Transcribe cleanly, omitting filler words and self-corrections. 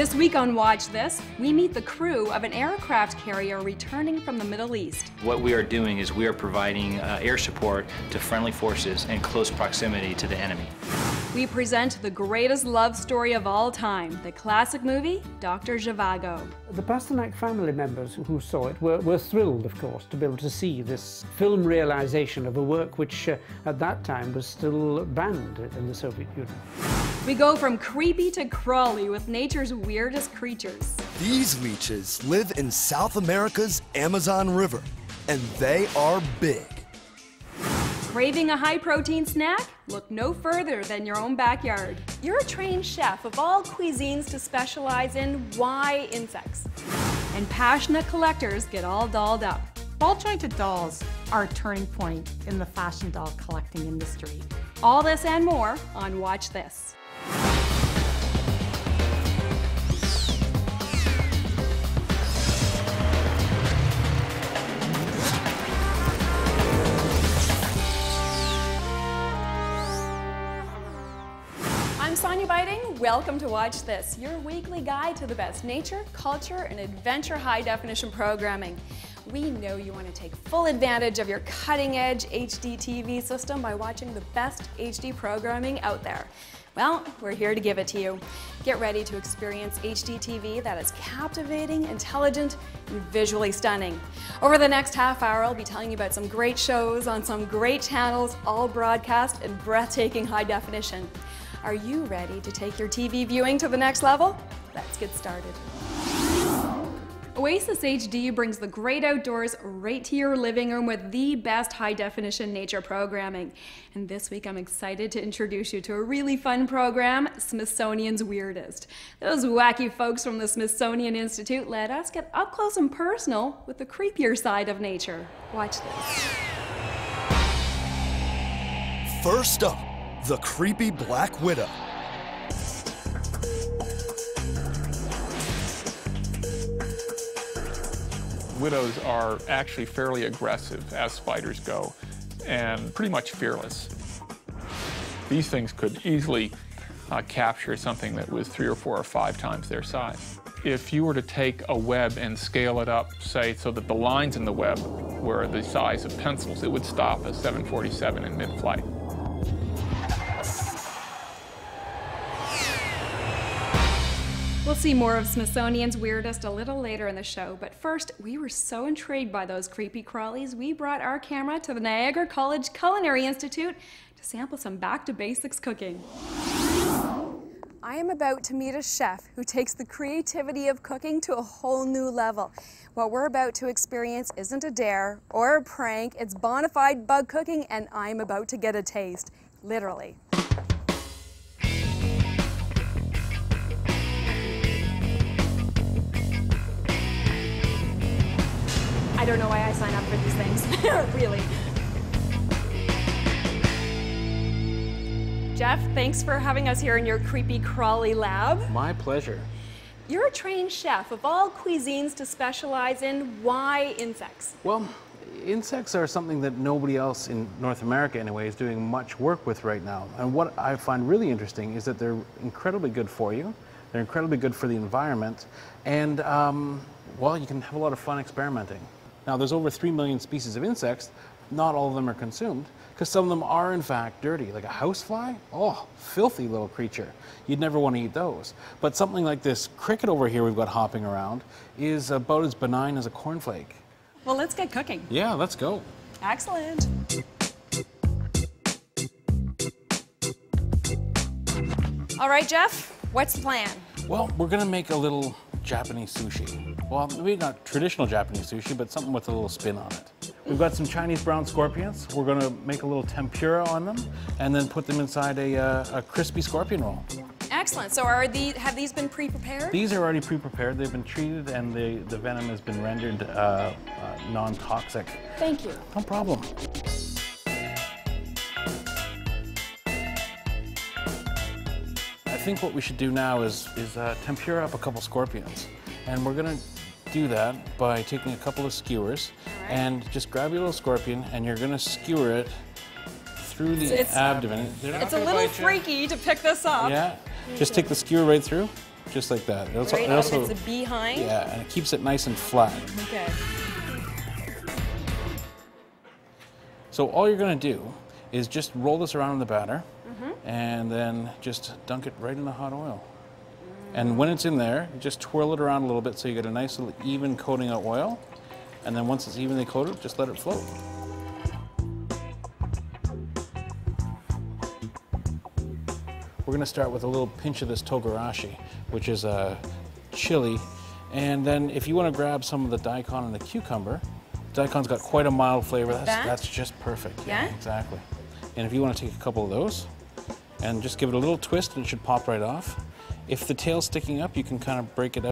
This week on Watch This, we meet the crew of an aircraft carrier returning from the Middle East. What we are doing is we are providing air support to friendly forces in close proximity to the enemy. We present the greatest love story of all time, the classic movie, Dr. Zhivago. The Pasternak family members who saw it were thrilled, of course, to be able to see this film realization of a work which at that time was still banned in the Soviet Union. We go from creepy to crawly with nature's weirdest creatures. These leeches live in South America's Amazon River, and they are big. Craving a high-protein snack? Look no further than your own backyard. You're a trained chef of all cuisines to specialize in why insects. And passionate collectors get all dolled up. Ball-jointed dolls are a turning point in the fashion doll collecting industry. All this and more on Watch This. Welcome to Watch This, your weekly guide to the best nature, culture, and adventure high-definition programming. We know you want to take full advantage of your cutting-edge HD TV system by watching the best HD programming out there. Well, we're here to give it to you. Get ready to experience HD TV that is captivating, intelligent, and visually stunning. Over the next half hour, I'll be telling you about some great shows on some great channels, all broadcast in breathtaking high definition. Are you ready to take your TV viewing to the next level? Let's get started. Oasis HD brings the great outdoors right to your living room with the best high-definition nature programming. And this week I'm excited to introduce you to a really fun program, Smithsonian's Weirdest. Those wacky folks from the Smithsonian Institute let us get up close and personal with the creepier side of nature. Watch this. First up, the creepy black widow. Widows are actually fairly aggressive as spiders go, and pretty much fearless. These things could easily capture something that was 3 or 4 or 5 times their size. If you were to take a web and scale it up, say, so that the lines in the web were the size of pencils, it would stop a 747 in mid-flight. We'll see more of Smithsonian's Weirdest a little later in the show, but first, we were so intrigued by those creepy crawlies, we brought our camera to the Niagara College Culinary Institute to sample some back-to-basics cooking. I am about to meet a chef who takes the creativity of cooking to a whole new level. What we're about to experience isn't a dare or a prank, it's bona fide bug cooking, and I'm about to get a taste, literally. I don't know why I sign up for these things, really. Jeff, thanks for having us here in your creepy crawly lab. My pleasure. You're a trained chef of all cuisines to specialize in why insects? Well, insects are something that nobody else in North America anyway is doing much work with right now. And what I find really interesting is that they're incredibly good for you. They're incredibly good for the environment. And, well, you can have a lot of fun experimenting. Now, there's over 3 million species of insects. Not all of them are consumed, because some of them are, in fact, dirty. Like a housefly, oh, filthy little creature. You'd never want to eat those. But something like this cricket over here we've got hopping around is about as benign as a cornflake. Well, let's get cooking. Yeah, let's go. Excellent. All right, Jeff, what's the plan? Well, we're going to make a little Japanese sushi. Well, maybe not traditional Japanese sushi, but something with a little spin on it. We've got some Chinese brown scorpions. We're going to make a little tempura on them and then put them inside a crispy scorpion roll. Excellent. So have these been pre-prepared? These are already pre-prepared. They've been treated and the venom has been rendered non-toxic. Thank you. No problem. I think what we should do now is tempura up a couple scorpions. And we're going to do that by taking a couple of skewers and just grab your little scorpion and you're going to skewer it through the abdomen. It's a little freaky to pick this up. Yeah, just take the skewer right through. just like that. It Right on its behind? Yeah, and it keeps it nice and flat. Okay. So all you're going to do is just roll this around in the batter, and then just dunk it right in the hot oil. And when it's in there, you just twirl it around a little bit so you get a nice little even coating of oil. And then once it's evenly coated, just let it float. We're going to start with a little pinch of this togarashi, which is a chili. And then if you want to grab some of the daikon and the cucumber, daikon's got quite a mild flavor. That's just perfect. Yeah? Exactly. And if you want to take a couple of those and just give it a little twist, and it should pop right off. If the tail's sticking up, you can kind of break it out.